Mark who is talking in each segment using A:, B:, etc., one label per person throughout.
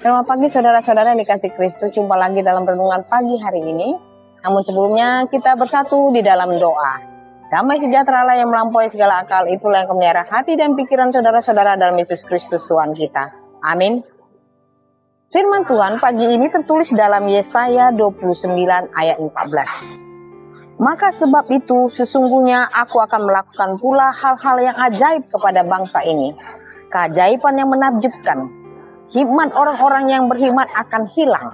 A: Selamat pagi saudara-saudara yang dikasih Kristus, jumpa lagi dalam renungan pagi hari ini. Namun sebelumnya kita bersatu di dalam doa. Damai sejahtera Allah yang melampaui segala akal, itulah yang memelihara hati dan pikiran saudara-saudara dalam Yesus Kristus Tuhan kita. Amin. Firman Tuhan pagi ini tertulis dalam Yesaya 29 ayat 14. Maka sebab itu sesungguhnya aku akan melakukan pula hal-hal yang ajaib kepada bangsa ini. Keajaiban yang menakjubkan. Hikmat orang-orang yang berhikmat akan hilang,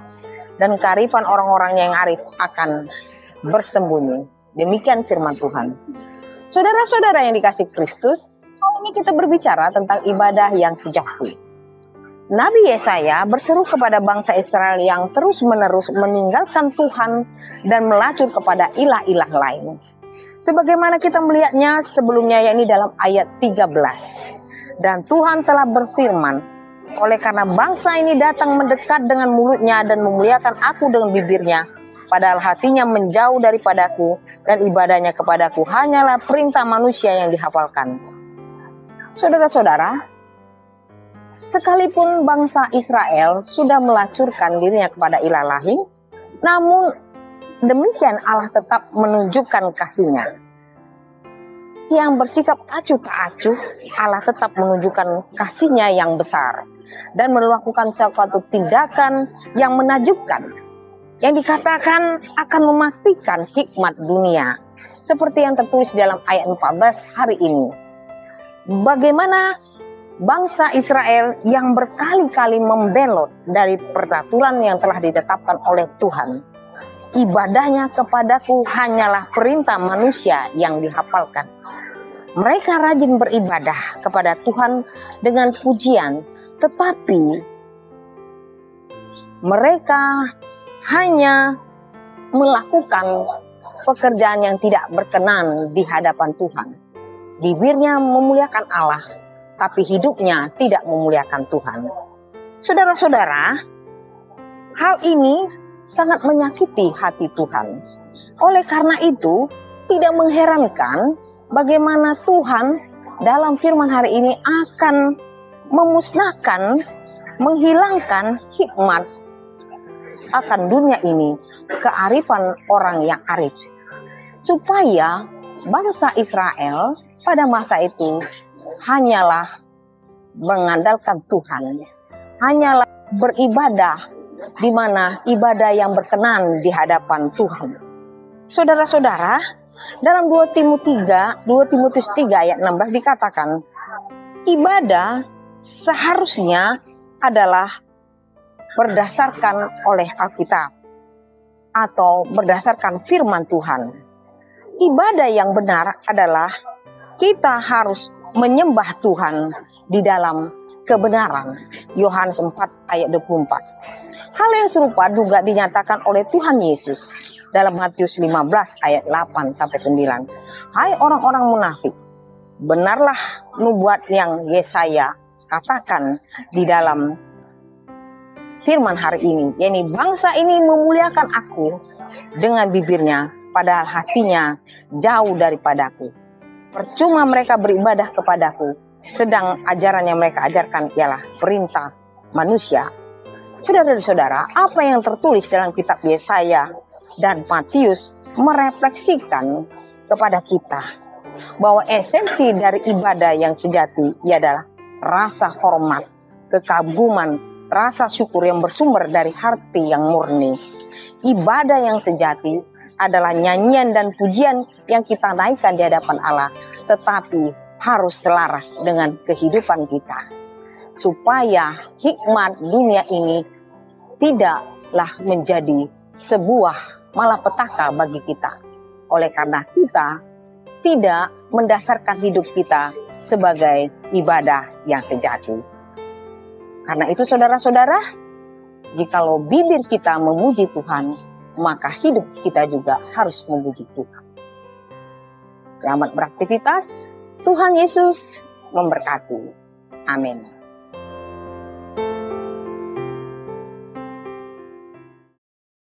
A: dan kearifan orang-orang yang arif akan bersembunyi. Demikian firman Tuhan. Saudara-saudara yang dikasih Kristus, hari ini kita berbicara tentang ibadah yang sejati. Nabi Yesaya berseru kepada bangsa Israel yang terus-menerus meninggalkan Tuhan dan melacur kepada ilah-ilah lain. Sebagaimana kita melihatnya sebelumnya, yakni dalam ayat 13. Dan Tuhan telah berfirman, oleh karena bangsa ini datang mendekat dengan mulutnya dan memuliakan aku dengan bibirnya, padahal hatinya menjauh daripadaku dan ibadahnya kepadaku hanyalah perintah manusia yang dihafalkan. Saudara-saudara, sekalipun bangsa Israel sudah melacurkan dirinya kepada ilah lain, namun demikian Allah tetap menunjukkan kasih-Nya. Yang bersikap acuh tak acuh, Allah tetap menunjukkan kasih-Nya yang besar dan melakukan suatu tindakan yang menakjubkan, yang dikatakan akan mematikan hikmat dunia, seperti yang tertulis dalam ayat 14 hari ini. Bagaimana bangsa Israel yang berkali-kali membelot dari peraturan yang telah ditetapkan oleh Tuhan. Ibadahnya kepadaku hanyalah perintah manusia yang dihafalkan. Mereka rajin beribadah kepada Tuhan dengan pujian, tetapi mereka hanya melakukan pekerjaan yang tidak berkenan di hadapan Tuhan. Bibirnya memuliakan Allah, tapi hidupnya tidak memuliakan Tuhan. Saudara-saudara, hal ini sangat menyakiti hati Tuhan. Oleh karena itu, tidak mengherankan bagaimana Tuhan dalam firman hari ini akan memusnahkan, menghilangkan hikmat akan dunia ini, kearifan orang yang arif. Supaya bangsa Israel pada masa itu hanyalah mengandalkan Tuhan, hanyalah beribadah di mana ibadah yang berkenan di hadapan Tuhan. Saudara-saudara, dalam 2 Timotius 3 ayat 16 dikatakan, ibadah seharusnya adalah berdasarkan oleh Alkitab atau berdasarkan firman Tuhan. Ibadah yang benar adalah kita harus menyembah Tuhan di dalam kebenaran. Yohanes 4 ayat 24. Hal yang serupa juga dinyatakan oleh Tuhan Yesus dalam Matius 15 ayat 8 sampai 9. Hai orang-orang munafik, benarlah nubuat yang Yesaya katakan di dalam firman hari ini, yakni bangsa ini memuliakan aku dengan bibirnya, padahal hatinya jauh daripadaku. Percuma mereka beribadah kepadaku, sedang ajaran yang mereka ajarkan ialah perintah manusia. Saudara-saudara, apa yang tertulis dalam kitab Yesaya dan Matius merefleksikan kepada kita bahwa esensi dari ibadah yang sejati ialah rasa hormat, kekaguman, rasa syukur yang bersumber dari hati yang murni. Ibadah yang sejati adalah nyanyian dan pujian yang kita naikkan di hadapan Allah, tetapi harus selaras dengan kehidupan kita, supaya hikmat dunia ini tidaklah menjadi sebuah malapetaka bagi kita. Oleh karena kita tidak mendasarkan hidup kita sebagai ibadah yang sejati. Karena itu saudara-saudara, jikalau bibir kita memuji Tuhan, maka hidup kita juga harus memuji Tuhan. Selamat beraktivitas, Tuhan Yesus memberkati. Amin.